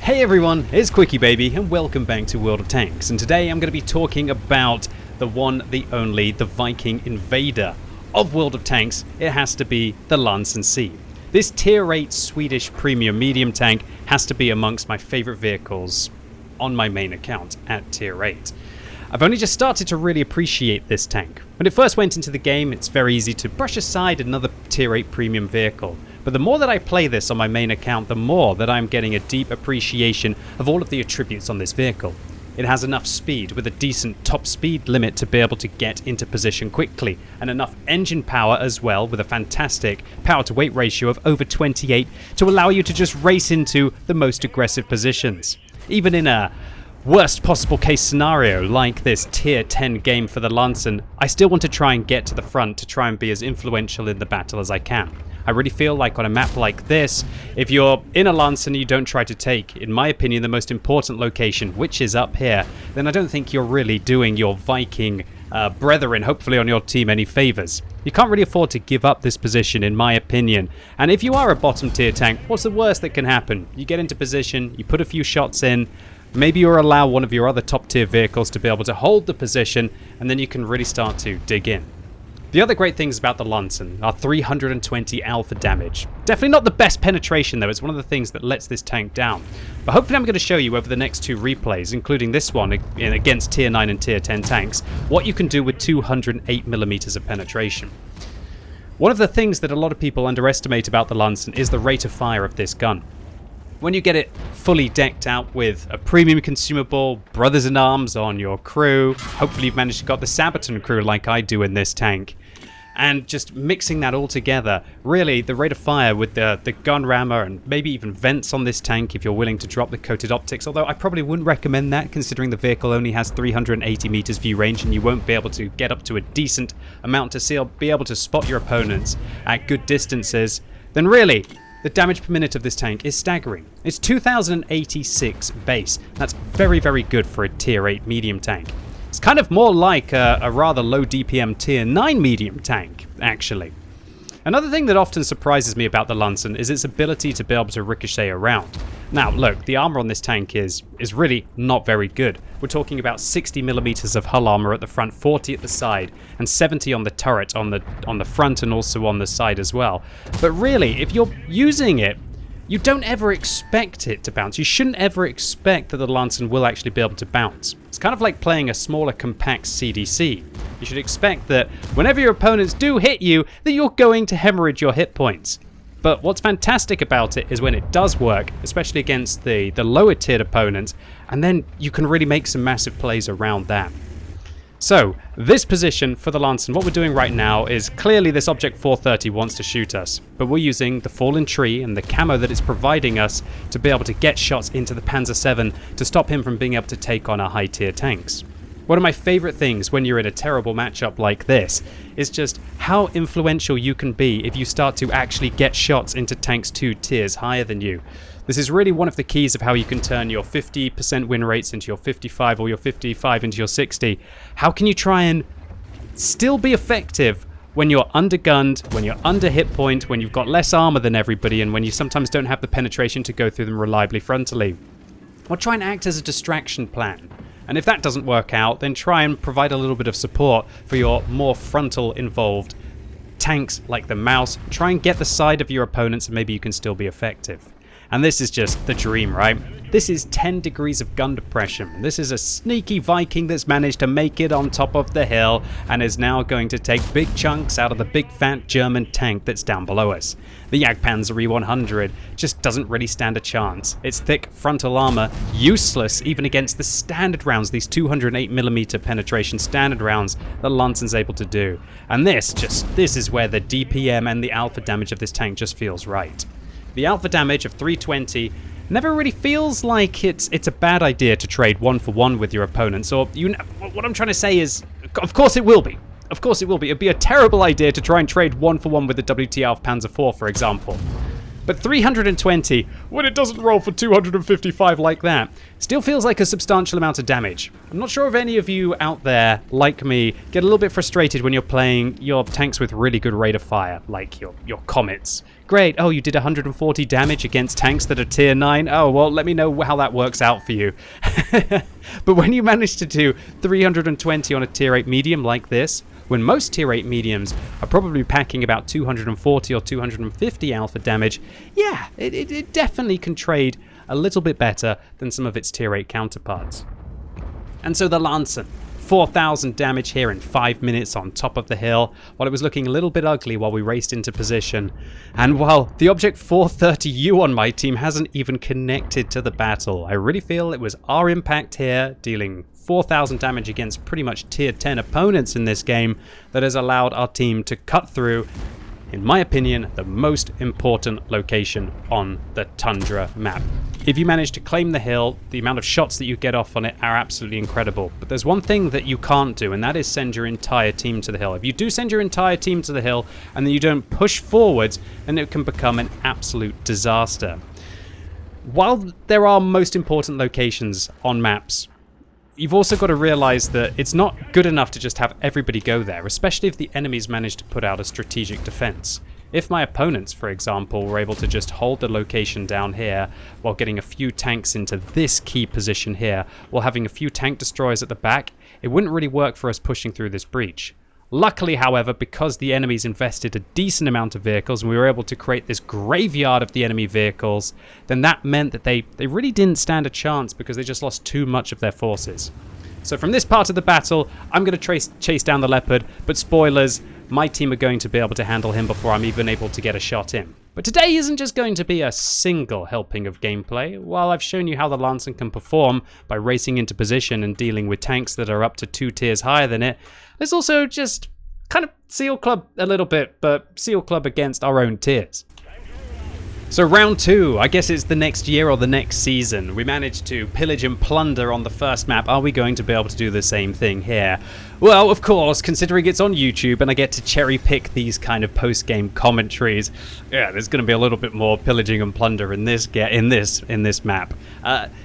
Hey everyone, it's QuickyBaby and welcome back to World of Tanks, and today I'm going to be talking about the one, the only, the Viking invader of World of Tanks. It has to be the Lansen C. This tier 8 Swedish premium medium tank has to be amongst my favourite vehicles on my main account at tier 8. I've only just started to really appreciate this tank. When it first went into the game, it's very easy to brush aside another tier 8 premium vehicle. But the more that I play this on my main account, the more that I'm getting a deep appreciation of all of the attributes on this vehicle. It has enough speed with a decent top speed limit to be able to get into position quickly, and enough engine power as well with a fantastic power to weight ratio of over 28 to allow you to just race into the most aggressive positions. Even in a worst possible case scenario like this tier 10 game for the Lansen, I still want to try and get to the front to try and be as influential in the battle as I can. I really feel like on a map like this, if you're in a Lansen and you don't try to take, in my opinion, the most important location, which is up here, then I don't think you're really doing your Viking brethren, hopefully on your team, any favours. You can't really afford to give up this position, in my opinion. And if you are a bottom tier tank, what's the worst that can happen? You get into position, you put a few shots in, maybe you'll allow one of your other top tier vehicles to be able to hold the position, and then you can really start to dig in. The other great things about the Lansen are 320 alpha damage. Definitely not the best penetration though, it's one of the things that lets this tank down. But hopefully I'm going to show you over the next two replays, including this one against tier 9 and tier 10 tanks, what you can do with 208mm of penetration. One of the things that a lot of people underestimate about the Lansen is the rate of fire of this gun. When you get it fully decked out with a premium consumable, brothers in arms on your crew, hopefully you've managed to got the Sabaton crew like I do in this tank, and just mixing that all together, really the rate of fire with the gun rammer and maybe even vents on this tank if you're willing to drop the coated optics, although I probably wouldn't recommend that considering the vehicle only has 380 meters view range and you won't be able to get up to a decent amount to be able to spot your opponents at good distances, then really the damage per minute of this tank is staggering. It's 2086 base. That's very, very good for a tier 8 medium tank. It's kind of more like a rather low DPM tier 9 medium tank, actually. Another thing that often surprises me about the Lansen is its ability to be able to ricochet around. Now, look, the armor on this tank is really not very good. We're talking about 60mm of hull armor at the front, 40 at the side, and 70 on the turret on the front and also on the side as well. But really, if you're using it, you don't ever expect it to bounce. You shouldn't ever expect that the Lansen will actually be able to bounce. It's kind of like playing a smaller compact CDC. You should expect that whenever your opponents do hit you, that you're going to hemorrhage your hit points. But what's fantastic about it is when it does work, especially against the lower tiered opponents, and then you can really make some massive plays around that. So, this position for the Lansen, what we're doing right now is clearly this Object 430 wants to shoot us, but we're using the fallen tree and the camo that it's providing us to be able to get shots into the Panzer 7 to stop him from being able to take on our high tier tanks. One of my favorite things when you're in a terrible matchup like this is just how influential you can be if you start to actually get shots into tanks 2 tiers higher than you. This is really one of the keys of how you can turn your 50% win rates into your 55 or your 55 into your 60. How can you try and still be effective when you're undergunned, when you're under hit point, when you've got less armor than everybody, and when you sometimes don't have the penetration to go through them reliably frontally? Well, try and act as a distraction plan. And if that doesn't work out, then try and provide a little bit of support for your more frontal involved tanks like the Mouse. Try and get the side of your opponents and maybe you can still be effective. And this is just the dream, right? This is 10 degrees of gun depression. This is a sneaky Viking that's managed to make it on top of the hill and is now going to take big chunks out of the big fat German tank that's down below us. The Jagdpanzer E100 just doesn't really stand a chance. Its thick frontal armor, useless even against the standard rounds, these 208mm penetration standard rounds that Lansen's able to do. And this is where the DPM and the alpha damage of this tank just feels right. The alpha damage of 320 never really feels like it's a bad idea to trade 1-for-1 with your opponents, or what I'm trying to say is, of course it will be. Of course it will be. It'd be a terrible idea to try and trade 1-for-1 with the WTF Panzer IV, for example. But 320, when it doesn't roll for 255 like that, still feels like a substantial amount of damage. I'm not sure if any of you out there, like me, get a little bit frustrated when you're playing your tanks with really good rate of fire, like your Comets, Great. Oh, you did 140 damage against tanks that are tier 9. Oh, well, let me know how that works out for you. But when you manage to do 320 on a tier 8 medium like this, when most tier 8 mediums are probably packing about 240 or 250 alpha damage, yeah, it definitely can trade a little bit better than some of its tier 8 counterparts. And so the Lansen, 4,000 damage here in 5 minutes on top of the hill, while it was looking a little bit ugly while we raced into position. And while the object 430U on my team hasn't even connected to the battle, I really feel it was our impact here, dealing 4,000 damage against pretty much tier 10 opponents in this game, that has allowed our team to cut through, in my opinion, the most important location on the Tundra map. If you manage to claim the hill, the amount of shots that you get off on it are absolutely incredible. But there's one thing that you can't do, and that is send your entire team to the hill. If you do send your entire team to the hill, and then you don't push forwards, then it can become an absolute disaster. While there are most important locations on maps, you've also got to realize that it's not good enough to just have everybody go there, especially if the enemies manage to put out a strategic defense. If my opponents, for example, were able to just hold the location down here while getting a few tanks into this key position here, while having a few tank destroyers at the back, it wouldn't really work for us pushing through this breach. Luckily, however, because the enemies invested a decent amount of vehicles and we were able to create this graveyard of the enemy vehicles, then that meant that they really didn't stand a chance because they just lost too much of their forces. So from this part of the battle, I'm going to chase down the Leopard, but spoilers, my team are going to be able to handle him before I'm even able to get a shot in. But today isn't just going to be a single helping of gameplay. While I've shown you how the Lansen can perform by racing into position and dealing with tanks that are up to 2 tiers higher than it, let's also just kind of Seal Club a little bit, but Seal Club against our own tiers. So round 2, I guess it's the next year or the next season. We managed to pillage and plunder on the first map. Are we going to be able to do the same thing here? Well, of course, considering it's on YouTube and I get to cherry pick these kind of post-game commentaries, yeah, there's going to be a little bit more pillaging and plunder in this map.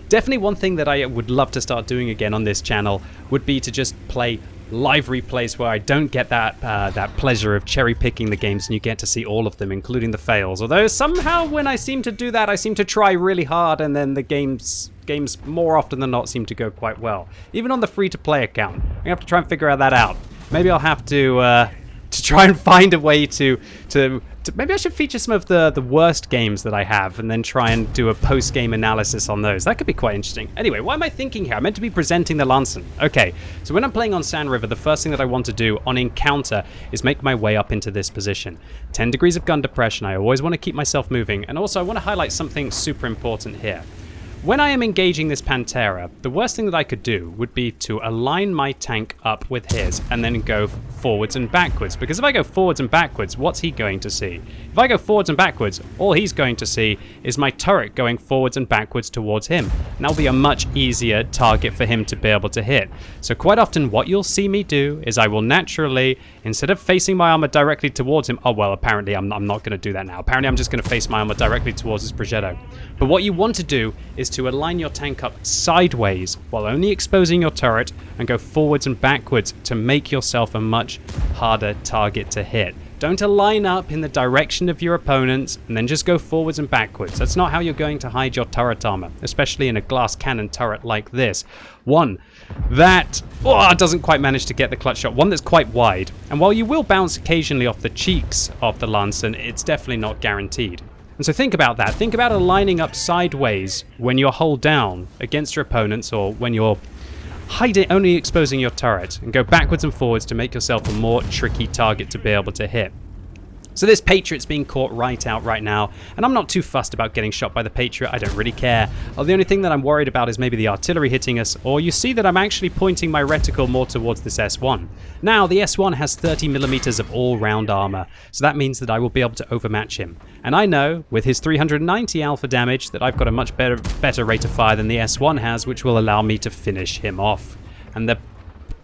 Definitely one thing that I would love to start doing again on this channel would be to just play live replays where I don't get that pleasure of cherry picking the games and you get to see all of them, including the fails. Although somehow when I seem to do that, I seem to try really hard and then the games more often than not seem to go quite well. Even on the free-to-play account. I have to try and figure that out. Maybe I'll have to try and find a way to maybe I should feature some of the worst games that I have and then try and do a post-game analysis on those. That could be quite interesting. Anyway, what am I thinking here? I'm meant to be presenting the Lansen. Okay, so when I'm playing on Sand River, the first thing that I want to do on encounter is make my way up into this position. 10 degrees of gun depression. I always want to keep myself moving. And also I want to highlight something super important here. When I am engaging this Pantera, the worst thing that I could do would be to align my tank up with his and then go forwards and backwards. Because if I go forwards and backwards, what's he going to see? If I go forwards and backwards, all he's going to see is my turret going forwards and backwards towards him. And that'll be a much easier target for him to be able to hit. So quite often what you'll see me do is I will naturally, instead of facing my armor directly towards him, oh well, apparently I'm not going to do that now. Apparently I'm just going to face my armor directly towards his Progetto. But what you want to do is to align your tank up sideways while only exposing your turret and go forwards and backwards to make yourself a much harder target to hit. Don't align up in the direction of your opponents and then just go forwards and backwards. That's not how you're going to hide your turret armor, especially in a glass cannon turret like this. One that doesn't quite manage to get the clutch shot. One that's quite wide. And while you will bounce occasionally off the cheeks of the Lansen, it's definitely not guaranteed. And so think about that. Think about aligning up sideways when you're hull down against your opponents or when you're only exposing your turret, and go backwards and forwards to make yourself a more tricky target to be able to hit. So this Patriot's being caught right out right now, and I'm not too fussed about getting shot by the Patriot. I don't really care. The only thing that I'm worried about is maybe the artillery hitting us, or you see that I'm actually pointing my reticle more towards this S1. Now, the S1 has 30mm of all-round armor, so that means that I will be able to overmatch him. And I know, with his 390 alpha damage, that I've got a much better rate of fire than the S1 has, which will allow me to finish him off. And the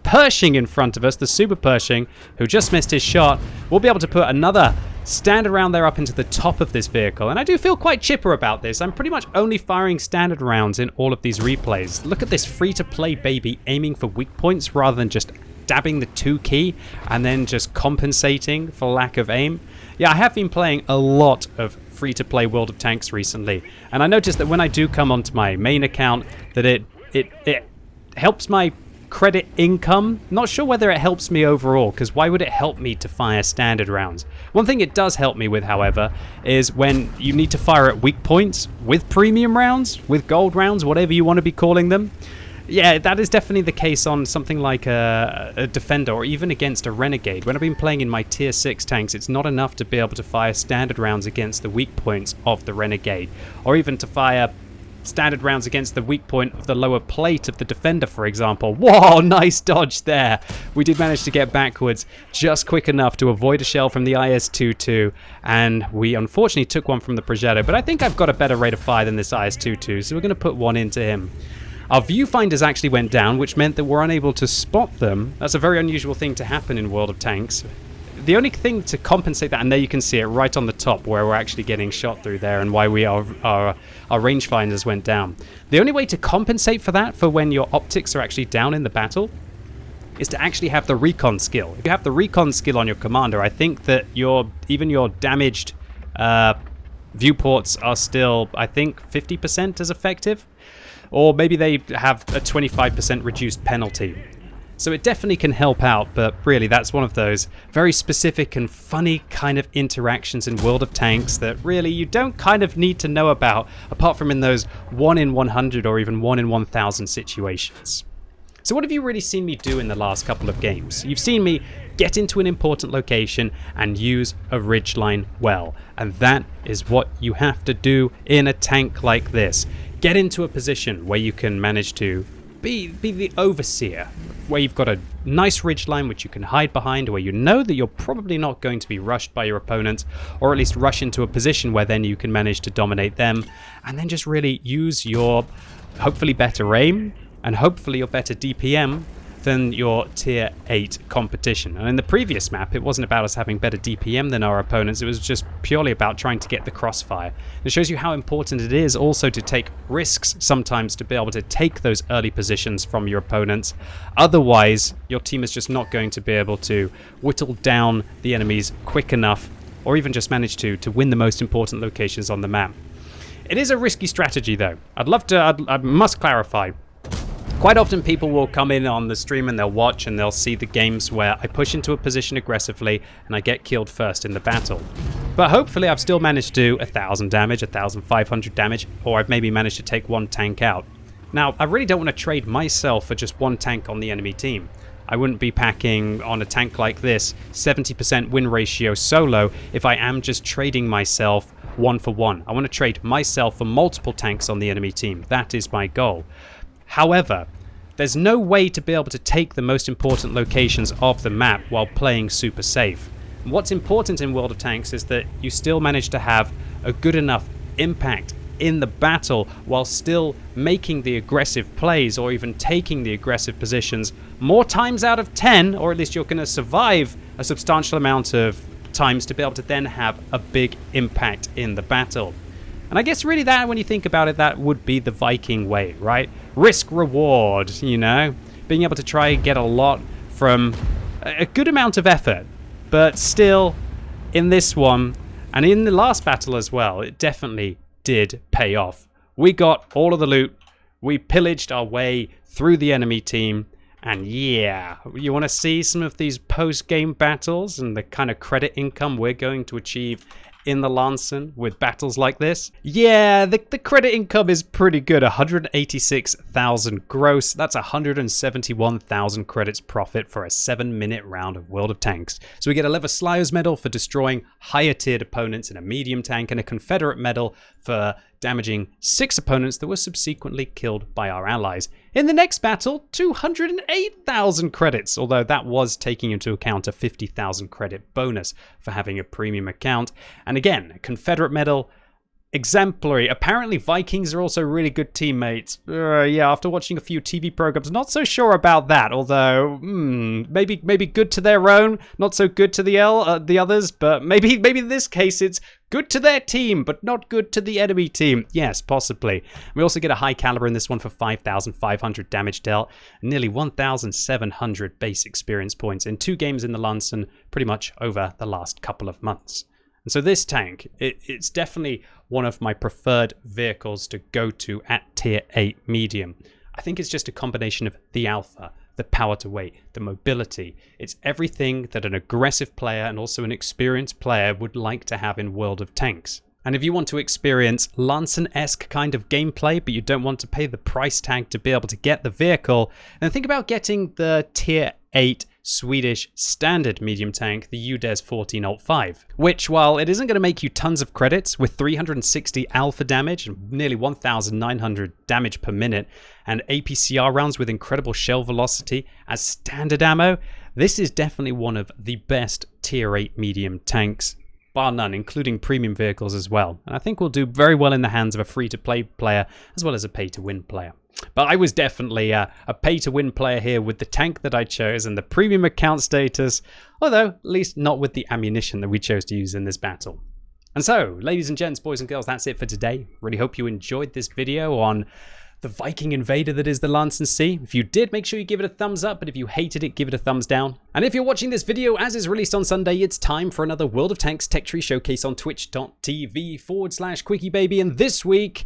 Pershing in front of us, the Super Pershing, who just missed his shot, will be able to put another standard round there up into the top of this vehicle. And I do feel quite chipper about this. I'm pretty much only firing standard rounds in all of these replays. Look at this free-to-play baby aiming for weak points rather than just dabbing the 2 key and then just compensating for lack of aim. Yeah, I have been playing a lot of free-to-play World of Tanks recently, and I noticed that when I do come onto my main account, that it helps my credit income. Not sure whether it helps me overall, because why would it help me to fire standard rounds? One thing it does help me with, however, is when you need to fire at weak points with premium rounds, with gold rounds, whatever you want to be calling them. Yeah, that is definitely the case on something like a Defender or even against a Renegade. When I've been playing in my tier 6 tanks, it's not enough to be able to fire standard rounds against the weak points of the Renegade, or even to fire standard rounds against the weak point of the lower plate of the Defender, for example. Whoa, nice dodge there. We did manage to get backwards just quick enough to avoid a shell from the IS-22, and we unfortunately took one from the Progetto, but I think I've got a better rate of fire than this IS-22, so we're going to put one into him. Our viewfinders actually went down, which meant that we're unable to spot them. That's a very unusual thing to happen in World of Tanks. The only thing to compensate that, and there you can see it right on the top where we're actually getting shot through there and why our rangefinders went down. The only way to compensate for that, for when your optics are actually down in the battle, is to actually have the recon skill. If you have the recon skill on your commander, I think that even your damaged viewports are still, I think, 50% as effective. Or maybe they have a 25% reduced penalty. So it definitely can help out, but really that's one of those very specific and funny kind of interactions in World of Tanks that really you don't kind of need to know about, apart from in those 1 in 100 or even 1 in 1000 situations. So what have you really seen me do in the last couple of games? You've seen me get into an important location and use a ridgeline well. And that is what you have to do in a tank like this. Get into a position where you can manage to be the overseer, where you've got a nice ridgeline which you can hide behind, where you know that you're probably not going to be rushed by your opponent, or at least rush into a position where then you can manage to dominate them, and then just really use your hopefully better aim and hopefully your better DPM than your tier 8 competition. And in the previous map, it wasn't about us having better DPM than our opponents, it was just purely about trying to get the crossfire. And it shows you how important it is also to take risks sometimes to be able to take those early positions from your opponents. Otherwise, your team is just not going to be able to whittle down the enemies quick enough, or even just manage to win the most important locations on the map. It is a risky strategy though. I must clarify. Quite often people will come in on the stream and they'll watch and they'll see the games where I push into a position aggressively and I get killed first in the battle. But hopefully I've still managed to do 1000 damage, 1500 damage, or I've maybe managed to take one tank out. Now, I really don't want to trade myself for just one tank on the enemy team. I wouldn't be packing on a tank like this 70% win ratio solo if I am just trading myself 1 for 1. I want to trade myself for multiple tanks on the enemy team. That is my goal. However, there's no way to be able to take the most important locations of the map while playing super safe. And what's important in World of Tanks is that you still manage to have a good enough impact in the battle while still making the aggressive plays or even taking the aggressive positions more times out of 10, or at least you're going to survive a substantial amount of times to be able to then have a big impact in the battle. And I guess really that, when you think about it, that would be the Viking way, right? Risk reward, you know? Being able to try and get a lot from a good amount of effort. But still, in this one, and in the last battle as well, it definitely did pay off. We got all of the loot. We pillaged our way through the enemy team. And yeah, you want to see some of these post-game battles and the kind of credit income we're going to achieve in the Lansen with battles like this? Yeah, the credit income is pretty good. 186,000 gross. That's 171,000 credits profit for a 7-minute round of World of Tanks. So we get a Lever Slayer's medal for destroying higher tiered opponents in a medium tank, and a Confederate medal for damaging 6 opponents that were subsequently killed by our allies. In the next battle, 208,000 credits, although that was taking into account a 50,000 credit bonus for having a premium account. And again, a Confederate medal, exemplary. Apparently Vikings are also really good teammates. Yeah, after watching a few TV programs, not so sure about that, although maybe good to their own, not so good to the others, but maybe in this case it's good to their team, but not good to the enemy team. Yes, possibly. We also get a high caliber in this one for 5,500 damage dealt, and nearly 1,700 base experience points in 2 games in the Lansen, pretty much over the last couple of months. And so this tank, it's definitely one of my preferred vehicles to go to at tier 8 medium. I think it's just a combination of the alpha, the power to weight, the mobility. It's everything that an aggressive player and also an experienced player would like to have in World of Tanks. And if you want to experience Lansen-esque kind of gameplay, but you don't want to pay the price tag to be able to get the vehicle, then think about getting the tier 8 Swedish standard medium tank, the UDES 14 Alt 5, which, while it isn't going to make you tons of credits, with 360 alpha damage and nearly 1,900 damage per minute, and APCR rounds with incredible shell velocity as standard ammo, this is definitely one of the best tier 8 medium tanks, bar none, including premium vehicles as well. And I think will do very well in the hands of a free-to-play player as well as a pay-to-win player. But I was definitely a pay-to-win player here with the tank that I chose and the premium account status, although at least not with the ammunition that we chose to use in this battle. And so, ladies and gents, boys and girls, that's it for today. Really hope you enjoyed this video on the Viking invader that is the Lansen C. If you did, make sure you give it a thumbs up, but if you hated it, give it a thumbs down. And if you're watching this video as is released on Sunday, it's time for another World of Tanks Tech Tree Showcase on twitch.tv/QuickyBaby, and this week,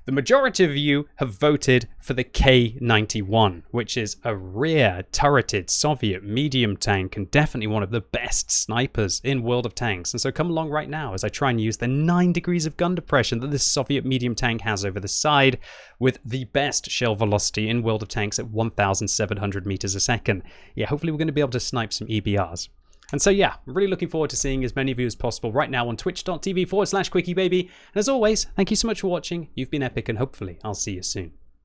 the majority of you have voted for the K91, which is a rear turreted Soviet medium tank and definitely one of the best snipers in World of Tanks. And so come along right now as I try and use the 9 degrees of gun depression that this Soviet medium tank has over the side with the best shell velocity in World of Tanks at 1,700 meters a second. Yeah, hopefully we're going to be able to snipe some EBRs. And so yeah, I'm really looking forward to seeing as many of you as possible right now on twitch.tv/QuickyBaby. And as always, thank you so much for watching. You've been epic and hopefully I'll see you soon.